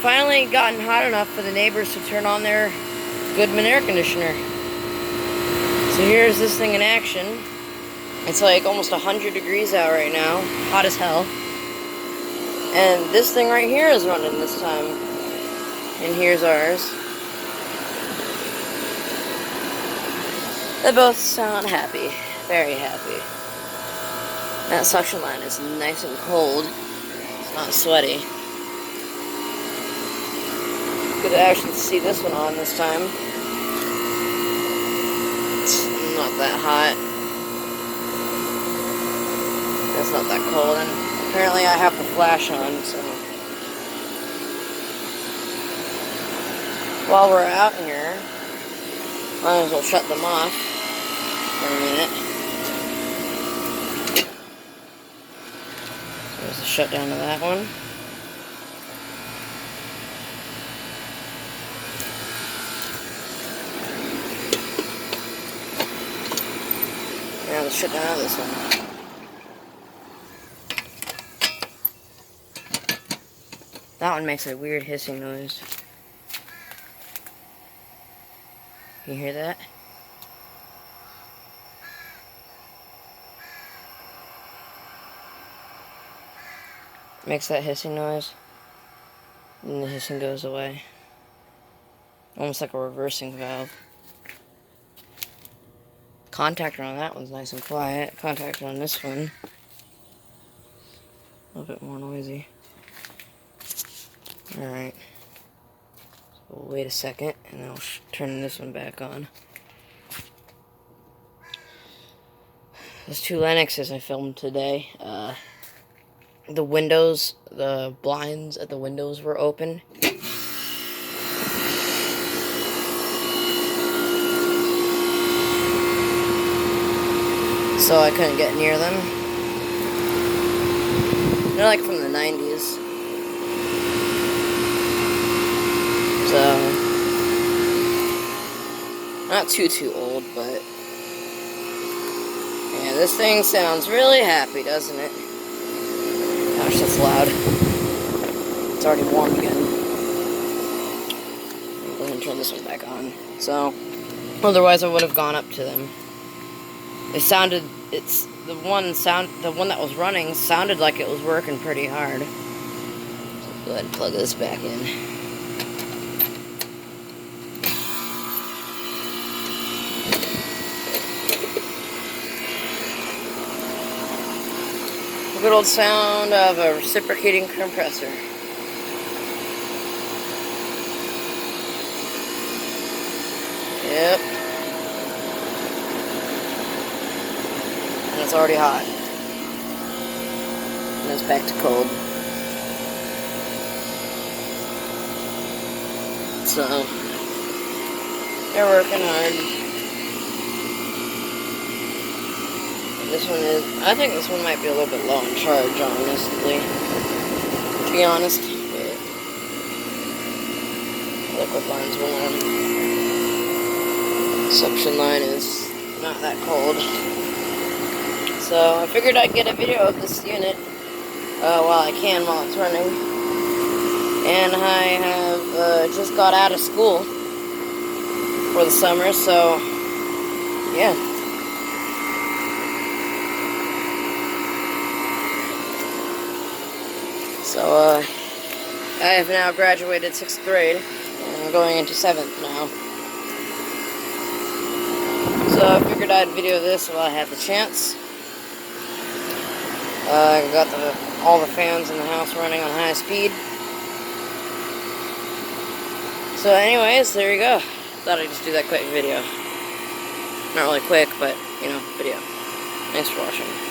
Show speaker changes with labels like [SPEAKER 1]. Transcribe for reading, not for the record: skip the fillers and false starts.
[SPEAKER 1] finally gotten hot enough for the neighbors to turn on their Goodman air conditioner. So here's this thing in action. It's like almost 100 degrees out right now, hot as hell. And this thing right here is running this time. And here's ours. They both sound happy, very happy. That suction line is nice and cold. It's not sweaty. Good to actually see this one on this time. It's not that hot. It's not that cold, and apparently I have the flash on, so. While we're out here, might as well shut them off for a minute. There's the shutdown of that one. Now the shutdown of this one. That one makes a weird hissing noise. You hear that? Makes that hissing noise, and the hissing goes away. Almost like a reversing valve. Contactor on that one's nice and quiet. Contactor on this one, a little bit more noisy. Alright. So we'll wait a second, and then I'll turn this one back on. Those two Lennoxes I filmed today, the windows, the blinds at the windows were open. So I couldn't get near them. They're like from the 90s. So, not too old, but yeah, this thing sounds really happy, doesn't it? Gosh, that's loud. It's already warm again. I'll go ahead and turn this one back on. So, otherwise I would have gone up to them. It sounded, the one that was running sounded like it was working pretty hard. So go ahead and plug this back in. Good old sound of a reciprocating compressor. Yep. And it's already hot. And it's back to cold. So, they're working hard. This one is, I think this one might be a little bit low in charge, honestly, to be honest, but liquid line's warm. Suction line is not that cold. So I figured I'd get a video of this unit while I can, while it's running. And I have just got out of school for the summer, so yeah. So, I have now graduated 6th grade, and I'm going into 7th now. So, I figured I'd video this while I had the chance. I got all the fans in the house running on high speed. So, anyways, there you go. Thought I'd just do that quick video. Not really quick, but, you know, video. Thanks for watching.